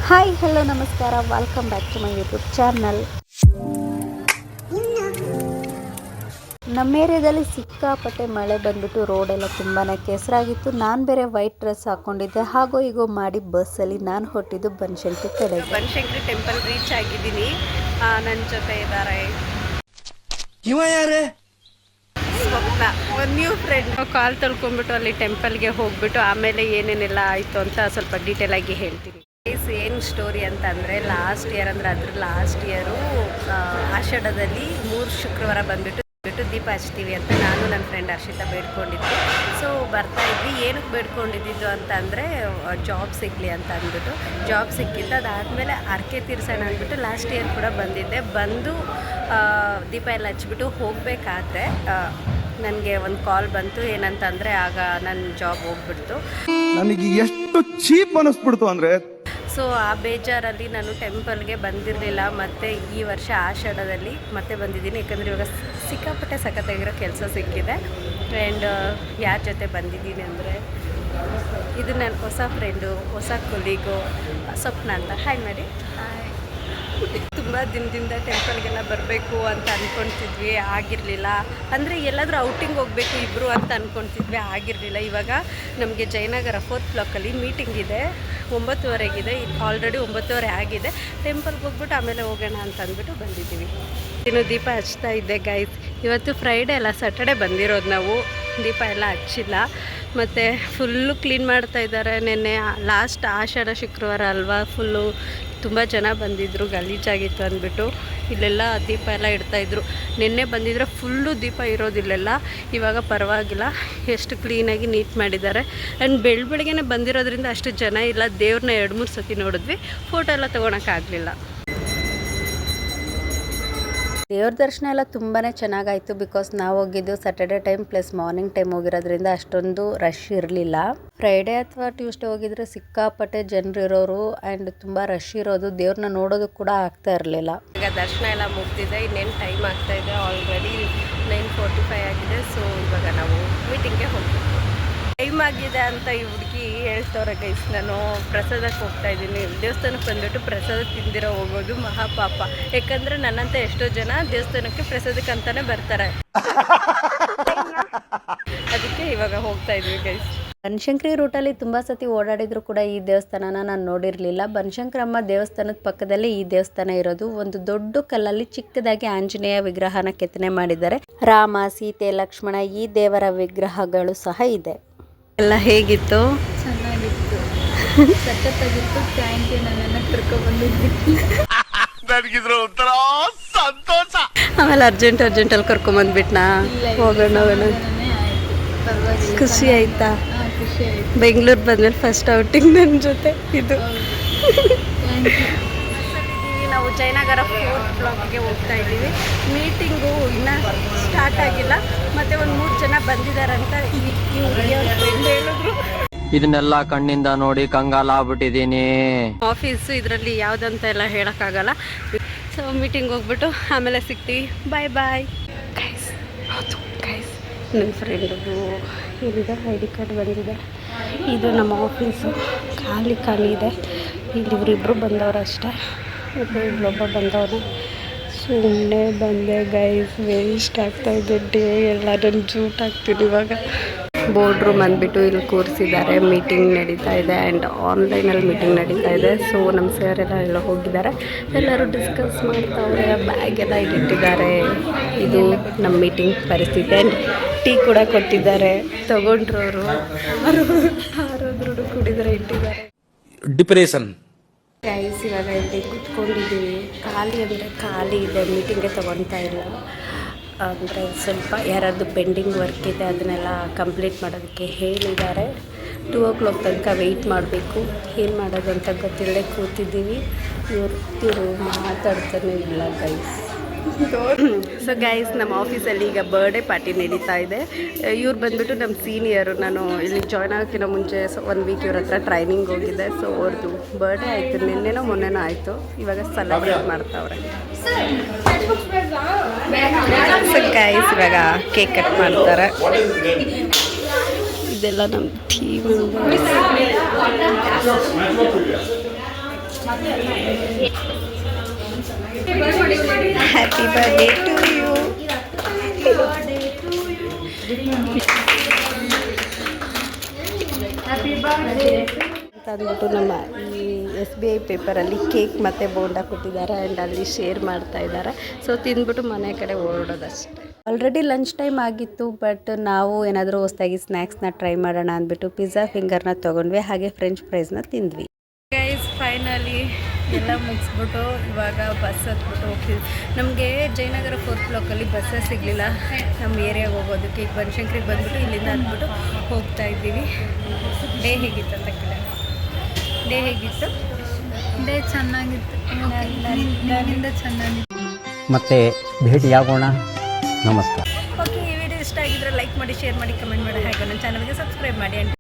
Hi hello ನಮಸ್ಕಾರ, welcome back to my YouTube channel. ನಮ್ಮ ಏರಿಯಾದಲ್ಲಿ ಸಿಕ್ಕಾಪಟ್ಟೆ ಮಳೆ ಬಂದ್ಬಿಟ್ಟು ರೋಡೆಲ್ಲ ತುಂಬಾ ಕೆಸರಾಗಿತ್ತು. ನಾನು ಬೇರೆ ವೈಟ್ ಡ್ರೆಸ್ ಹಾಕ್ಕೊಂಡಿದ್ದೆ. ಹಾಗೋ ಹೀಗೋ ಮಾಡಿ ಬಸ್ಸಲ್ಲಿ ನಾನು ಹೊಟ್ಟಿದ್ದು ಬನಶಂಕರಿ ಕಡೆ. ಬನಶಂಕರಿ ಟೆಂಪಲ್ ರೀಚ್ ಆಗಿದ್ದೀನಿ. ನನ್ನ ಜೊತೆ ಇದ್ದಾರೆ ಸ್ವಪ್ನ, ಒಂದು ನ್ಯೂ ಫ್ರೆಂಡ್. ಕಾಲ್ ತೊಳ್ಕೊಂಡ್ಬಿಟ್ಟು ಅಲ್ಲಿ ಟೆಂಪಲ್ಗೆ ಹೋಗ್ಬಿಟ್ಟು ಆಮೇಲೆ ಏನೇನೆಲ್ಲ ಆಯಿತು ಅಂತ ಸ್ವಲ್ಪ ಡೀಟೇಲ್ ಆಗಿ ಹೇಳ್ತೀನಿ. ಏನು ಸ್ಟೋರಿ ಅಂತಂದರೆ, ಲಾಸ್ಟ್ ಇಯರ್ ಅಂದರೆ ಅದ್ರ ಲಾಸ್ಟ್ ಇಯರು ಆಷಾಢದಲ್ಲಿ 3 ಶುಕ್ರವಾರ ಬಂದುಬಿಟ್ಟು ದೀಪ ಹಚ್ತೀವಿ ಅಂತ ನಾನು ನನ್ನ ಫ್ರೆಂಡ್ ಹರ್ಷಿತಾ ಬೇಡ್ಕೊಂಡಿದ್ದೆ. ಸೊ ಬರ್ತಾ ಇದ್ವಿ. ಏನಕ್ಕೆ ಬೇಡ್ಕೊಂಡಿದ್ದು ಅಂತಂದರೆ ಜಾಬ್ ಸಿಗಲಿ ಅಂತ ಅಂದ್ಬಿಟ್ಟು. ಜಾಬ್ ಸಿಕ್ಕಿತ್ತು. ಅದಾದಮೇಲೆ ಅರ್ಕೆ ತೀರ್ಸೋಣ ಅಂದ್ಬಿಟ್ಟು ಲಾಸ್ಟ್ ಇಯರ್ ಕೂಡ ಬಂದಿದ್ದೆ. ಬಂದು ದೀಪ ಎಲ್ಲ ಹಚ್ಬಿಟ್ಟು ಹೋಗಬೇಕಾದ್ರೆ ನನಗೆ ಒಂದು ಕಾಲ್ ಬಂತು. ಏನಂತಂದರೆ ಆಗ ನನ್ನ ಜಾಬ್ ಹೋಗ್ಬಿಡ್ತು. ನನಗೆ ಎಷ್ಟು ಚೀಪ್ ಅನ್ನಿಸ್ಬಿಡ್ತು ಅಂದರೆ, ಸೊ ಆ ಬೇಜಾರಲ್ಲಿ ನಾನು ಟೆಂಪಲ್ಗೆ ಬಂದಿರಲಿಲ್ಲ. ಮತ್ತು ಈ ವರ್ಷ ಆಷಾಢದಲ್ಲಿ ಮತ್ತೆ ಬಂದಿದ್ದೀನಿ. ಯಾಕಂದರೆ ಇವಾಗ ಸಿಕ್ಕಾಪಟ್ಟೆ ಸಖತ್ತಾಗಿರೋ ಕೆಲಸ ಸಿಕ್ಕಿದೆ. ಆ್ಯಂಡ್ ಯಾರ ಜೊತೆ ಬಂದಿದ್ದೀನಿ ಅಂದರೆ, ಇದು ನನ್ನ ಹೊಸ ಫ್ರೆಂಡು, ಹೊಸ ಕೊಲೀಗು ಸ್ವಪ್ನ ಅಂತ. ಹಾಯ್ ಮಾಡಿ. ತುಂಬ ದಿನದಿಂದ ಟೆಂಪಲ್ಗೆಲ್ಲ ಬರಬೇಕು ಅಂತ ಅಂದ್ಕೊಳ್ತಿದ್ವಿ, ಆಗಿರಲಿಲ್ಲ. ಅಂದರೆ ಎಲ್ಲಾದರೂ ಔಟಿಂಗ್ ಹೋಗಬೇಕು ಇಬ್ಬರು ಅಂತ ಅಂದ್ಕೊಳ್ತಿದ್ವಿ, ಆಗಿರಲಿಲ್ಲ. ಇವಾಗ ನಮಗೆ ಜಯನಗರ 4th ಬ್ಲಾಕಲ್ಲಿ ಮೀಟಿಂಗ್ ಇದೆ, 9:30ಗಿದೆ. ಆಲ್ರೆಡಿ 9:30 ಆಗಿದೆ. ಟೆಂಪಲ್ಗೆ ಹೋಗ್ಬಿಟ್ಟು ಆಮೇಲೆ ಹೋಗೋಣ ಅಂತ ಅಂದ್ಬಿಟ್ಟು ಬಂದಿದ್ದೀವಿ. ಇನ್ನು ದೀಪ ಹಚ್ತಾ ಇದ್ದೆ ಗೈಸ್. ಇವತ್ತು ಫ್ರೈಡೇ ಅಲ್ಲ, ಸ್ಯಾಟರ್ಡೆ ಬಂದಿರೋದು ನಾವು. ದೀಪ ಎಲ್ಲ ಹಚ್ಚಿಲ್ಲ. ಮತ್ತು ಫುಲ್ಲು ಕ್ಲೀನ್ ಮಾಡ್ತಾ ಇದ್ದಾರೆ. ನೆನ್ನೆ ಲಾಸ್ಟ್ ಆಷಾಢ ಶುಕ್ರವಾರ ಅಲ್ವಾ, ಫುಲ್ಲು ತುಂಬ ಜನ ಬಂದಿದ್ದರು, ಗಲೀಜಾಗಿತ್ತು ಅಂದ್ಬಿಟ್ಟು ಇಲ್ಲೆಲ್ಲ ದೀಪ ಎಲ್ಲ ಇಡ್ತಾಯಿದ್ರು. ನಿನ್ನೆ ಬಂದಿದ್ರೆ ಫುಲ್ಲು ದೀಪ ಇರೋದಿಲ್ಲೆಲ್ಲ. ಇವಾಗ ಪರವಾಗಿಲ್ಲ, ಎಷ್ಟು ಕ್ಲೀನಾಗಿ ನೀಟ್ ಮಾಡಿದ್ದಾರೆ. ಆ್ಯಂಡ್ ಬೆಳಗ್ಗೆನೇ ಬಂದಿರೋದ್ರಿಂದ ಅಷ್ಟು ಜನ ಇಲ್ಲ. ದೇವ್ರನ್ನ 2-3 ಸತಿ ನೋಡಿದ್ವಿ, ಫೋಟೋ ಎಲ್ಲ ತೊಗೊಳಕ್ಕಾಗಲಿಲ್ಲ. ದೇವ್ರ ದರ್ಶನ ಎಲ್ಲ ತುಂಬಾ ಚೆನ್ನಾಗಾಯಿತು. ಬಿಕಾಸ್ ನಾವು ಹೋಗಿದ್ದು Saturday time plus morning time ಹೋಗಿರೋದ್ರಿಂದ ಅಷ್ಟೊಂದು ರಶ್ ಇರಲಿಲ್ಲ. ಫ್ರೈಡೇ ಅಥವಾ ಟ್ಯೂಸ್ಡೇ ಹೋಗಿದ್ರೆ ಸಿಕ್ಕಾಪಟ್ಟೆ ಜನರು ಇರೋರು ಆ್ಯಂಡ್ ತುಂಬ ರಶ್ ಇರೋದು, ದೇವ್ರನ್ನ ನೋಡೋದು ಕೂಡ ಆಗ್ತಾ ಇರಲಿಲ್ಲ. ಈಗ ದರ್ಶನ ಎಲ್ಲ ಮುಗ್ದಿದೆ. ಇನ್ನೇನು ಟೈಮ್ ಆಗ್ತಾಯಿದೆ, ಆಲ್ರೆಡಿ 9:45 ಆಗಿದೆ. ಸೊ ಇವಾಗ ನಾವು ಮೀಟಿಂಗ್ಗೆ ಹೋಗ್ಬೇಕು. ಟೈಮ್ ಆಗಿದೆ ಅಂತ ಈ ಹುಡುಗಿ ಹೇಳ್ತವ್ರೆ ಗೈಸ್. ನಾನು ಪ್ರಸಾದಕ್ಕೆ ಹೋಗ್ತಾ ಇದ್ದೀನಿ. ದೇವಸ್ಥಾನಕ್ಕೆ ಬಂದುಬಿಟ್ಟು ಪ್ರಸಾದ ತಿಂದಿರೋ ಹೋಗೋದು ಮಹಾಪಾಪ. ಯಾಕಂದರೆ ನನ್ನಂತ ಎಷ್ಟೋ ಜನ ದೇವಸ್ಥಾನಕ್ಕೆ ಪ್ರಸಾದಕ್ಕೆ ಅಂತಲೇ ಬರ್ತಾರೆ. ಅದಕ್ಕೆ ಇವಾಗ ಹೋಗ್ತಾ ಇದ್ವಿ ಗೈಸ್. ಬನಶಂಕರಿ ರೂಟಲ್ಲಿ ತುಂಬ ಸತಿ ಓಡಾಡಿದ್ರು ಕೂಡ ಈ ದೇವಸ್ಥಾನನ ನಾನು ನೋಡಿರಲಿಲ್ಲ. ಬನಶಂಕರಮ್ಮ ದೇವಸ್ಥಾನದ ಪಕ್ಕದಲ್ಲೇ ಈ ದೇವಸ್ಥಾನ ಇರೋದು. ಒಂದು ದೊಡ್ಡ ಕಲ್ಲಲ್ಲಿ ಚಿಕ್ಕದಾಗಿ ಆಂಜನೇಯ ವಿಗ್ರಹನ ಕೆತ್ತನೆ ಮಾಡಿದ್ದಾರೆ. ರಾಮ, ಸೀತೆ, ಲಕ್ಷ್ಮಣ ಈ ದೇವರ ವಿಗ್ರಹಗಳು ಸಹ ಇದೆ. ಎಲ್ಲ ಹೇಗಿತ್ತು? ಚೆನ್ನಾಗಿತ್ತು, ಸಖತ್ತಾಗಿತ್ತು. ಥ್ಯಾಂಕ್ ಯು, ನನ್ನನ್ನು ಕರ್ಕೊಂಡ್ಬಂದಿದ್ದಕ್ಕೆ. ಆಮೇಲೆ ಅರ್ಜೆಂಟಲ್ಲಿ ಕರ್ಕೊಂಬಂದ್ಬಿಟ್ನಾ? ಹೋಗೋಣ. ಖುಷಿ ಆಯ್ತಾ? ಖುಷಿ ಆಯ್ತು. ಬೆಂಗಳೂರು ಬಂದ್ಮೇಲೆ ಫಸ್ಟ್ ಔಟಿಂಗ್ ನನ್ನ ಜೊತೆ ಇದು. ನಾವು ಜಯನಗರ 4th ಬ್ಲಾಕ್ಗೆ ಹೋಗ್ತಾ ಇದ್ದೀವಿ. ಮೀಟಿಂಗು ಇನ್ನೂ ಸ್ಟಾರ್ಟ್ ಆಗಿಲ್ಲ. ಮತ್ತು ಒಂದು 3 ಜನ ಬಂದಿದ್ದಾರಂತ ಈ ಹುಡುಗಿಯವ್ರ ಫ್ರೆಂಡ್ ಹೇಳಿದ್ರು. ಇದನ್ನೆಲ್ಲ ಕಣ್ಣಿಂದ ನೋಡಿ ಕಂಗಾಲ ಆಗ್ಬಿಟ್ಟಿದ್ದೀನಿ. ಆಫೀಸು ಇದರಲ್ಲಿ ಯಾವುದಂತ ಎಲ್ಲ ಹೇಳೋಕ್ಕಾಗಲ್ಲ. ಸೊ ಮೀಟಿಂಗ್ ಹೋಗ್ಬಿಟ್ಟು ಆಮೇಲೆ ಸಿಗ್ತೀವಿ. ಬಾಯ್ ಬಾಯ್ ಗೈಸ್. ಹೌದು ಗೈಸ್, ನನ್ನ ಫ್ರೆಂಡು ಇಲ್ಲಿದೆ, ID ಕಾರ್ಡ್ ಬಂದಿದೆ. ಇದು ನಮ್ಮ ಆಫೀಸು. ಖಾಲಿ ಇದೆ. ಇಲ್ಲಿ ಇವರಿಬ್ಬರು ಬಂದವರು ಅಷ್ಟೇ. ಮತ್ತು ಇಲ್ಲೊಬ್ಬ ಬಂದವನು. ಸುಮ್ಮನೆ ಬಂದೆ ಗೈಸ್, ವೇಸ್ಟ್ ಆಗ್ತಾಯಿದೆ ಡೇ ಎಲ್ಲ. ನನ್ನ ಜೂಟ್ ಆಗ್ತೀನಿ ಇವಾಗ. ಬೋರ್ಡ್ ರೂಮ್ ಅಂದ್ಬಿಟ್ಟು ಇಲ್ಲಿ ಕೂರಿಸಿದ್ದಾರೆ. ಮೀಟಿಂಗ್ ನಡೀತಾ ಇದೆ ಆ್ಯಂಡ್ ಆನ್ಲೈನಲ್ಲಿ ಮೀಟಿಂಗ್ ನಡೀತಾ ಇದೆ. ಸೊ ನಮ್ಮ ಸರ್ ಎಲ್ಲ ಹೋಗಿದ್ದಾರೆ. ಎಲ್ಲರೂ ಡಿಸ್ಕಸ್ ಮಾಡ್ತಾವ್ರೆ. ಬ್ಯಾಗ್ ಎಲ್ಲ ಇಟ್ಟಿದ್ದಾರೆ. ಇದು ನಮ್ಮ ಮೀಟಿಂಗ್ ಪರಿಸ್ಥಿತಿ. ಆ್ಯಂಡ್ ಟೀ ಕೂಡ ಕೊಟ್ಟಿದ್ದಾರೆ. ತೊಗೊಂಡ್ರು ಅವರು. ಆರೋದ್ರು ಕುಡಿದರೆ ಇಟ್ಟಿದ್ದಾರೆ. ಡಿಪ್ರೆಷನ್ ಗೈಸ್, ಇವಾಗ ಇಲ್ಲಿ ಕುತ್ಕೊಂಡಿದ್ದೀವಿ. ಖಾಲಿ ಅಂದರೆ ಖಾಲಿ ಇದೆ. ಮೀಟಿಂಗ್ಗೆ ತೊಗೊಳ್ತಾ ಇಲ್ಲ. ಅಂದರೆ ಸ್ವಲ್ಪ ಯಾರಾದರೂ ಪೆಂಡಿಂಗ್ ವರ್ಕ್ ಇದೆ, ಅದನ್ನೆಲ್ಲ ಕಂಪ್ಲೀಟ್ ಮಾಡೋದಕ್ಕೆ ಹೇಳಿದ್ದಾರೆ. 2 o'clock ತನಕ ವೆಯ್ಟ್ ಮಾಡಬೇಕು. ಏನು ಮಾಡೋದು ಅಂತ ಗೊತ್ತಿಲ್ಲದೆ ಕೂತಿದ್ದೀವಿ. ಇವರು ಮಾತಾಡ್ತಾನೆ ಇಲ್ಲ ಗೈಸ್. ಸೊ ಗೈಸ್, ನಮ್ಮ ಆಫೀಸಲ್ಲಿ ಈಗ ಬರ್ಡೇ ಪಾರ್ಟಿ ನಡೀತಾ ಇದೆ. ಇವ್ರು ಬಂದುಬಿಟ್ಟು ನಮ್ಮ ಸೀನಿಯರು. ನಾನು ಇಲ್ಲಿ ಜಾಯ್ನ್ ಆಗೋಕ್ಕಿಂತ ಮುಂಚೆ 1 ವೀಕ್ ಇವ್ರ ಹತ್ರ ಟ್ರೈನಿಂಗ್ ಹೋಗಿದ್ದೆ. ಸೊ ಅವ್ರದ್ದು ಬರ್ಡೇ ಆಯಿತು, ನಿನ್ನೆನೋ ಮೊನ್ನೆನೋ ಆಯಿತು. ಇವಾಗ ಸೆಲೆಬ್ರೇಟ್ ಮಾಡ್ತಾವ್ರೆ. ಸೊ ಗೈಸ್, ಇವಾಗ ಕೇಕ್ ಕಟ್ ಮಾಡ್ತಾರೆ. ಇದೆಲ್ಲ ನಮ್ಮ team. Happy birthday to you. ಅಂತ ಅಂದ್ಬಿಟ್ಟು ನಮ್ಮ ಈ SBI ಪೇಪರಲ್ಲಿ ಕೇಕ್ ಮತ್ತು ಬೋಂಡ ಕೊಟ್ಟಿದ್ದಾರೆ ಆ್ಯಂಡ್ ಅಲ್ಲಿ ಶೇರ್ ಮಾಡ್ತಾ ಇದ್ದಾರೆ. ಸೊ ತಿಂದ್ಬಿಟ್ಟು ಮನೆ ಕಡೆ ಹೊರಡೋದಷ್ಟೇ. ಆಲ್ರೆಡಿ ಲಂಚ್ ಟೈಮ್ ಆಗಿತ್ತು, ಬಟ್ ನಾವು ಏನಾದರೂ ಹೊಸದಾಗಿ ಸ್ನ್ಯಾಕ್ಸ್ನ ಟ್ರೈ ಮಾಡೋಣ ಅಂದ್ಬಿಟ್ಟು ಪಿಜ್ಜಾ ಫಿಂಗರ್ನ ತೊಗೊಂಡ್ವಿ, ಹಾಗೆ ಫ್ರೆಂಚ್ ಫ್ರೈಸ್ನ ತಿಂದ್ವಿ. ಗೈಸ್ ಫೈನಲಿ ಎಲ್ಲ ಮುಗಿಸ್ಬಿಟ್ಟು ಇವಾಗ ಬಸ್ ಹತ್ಬಿಟ್ಟು ಹೋಗ್ತೀವಿ. ನಮಗೆ ಜಯನಗರ 4th ಬ್ಲಾಕಲ್ಲಿ ಬಸ್ಸೇ ಸಿಗಲಿಲ್ಲ ನಮ್ಮ ಏರಿಯಾಗೆ ಹೋಗೋದಕ್ಕೆ. ಈಗ ಬನಶಂಕರಿಗೆ ಬಂದ್ಬಿಟ್ಟು ಇಲ್ಲಿಂದ ಹತ್ಬಿಟ್ಟು ಹೋಗ್ತಾ ಇದ್ದೀವಿ. ಡೇ ಹೇಗಿತ್ತು ಅಂತ ಕೇಳ. ಡೇ ಹೇಗಿತ್ತು? ಡೇ ಚೆನ್ನಾಗಿತ್ತು, ನನ್ನಿಂದ ಚೆನ್ನಾಗಿತ್ತು. ಮತ್ತೆ ಭೇಟಿಯಾಗೋಣ. ನಮಸ್ಕಾರ. ಓಕೆ, ಈ ವಿಡಿಯೋ ಇಷ್ಟ ಆಗಿದ್ರೆ ಲೈಕ್ ಮಾಡಿ, ಶೇರ್ ಮಾಡಿ, ಕಮೆಂಟ್ ಮಾಡಿ, ಹಾಗೆ ನನ್ನ ಚಾನಲ್ಗೆ ಸಬ್ಸ್ಕ್ರೈಬ್ ಮಾಡಿ.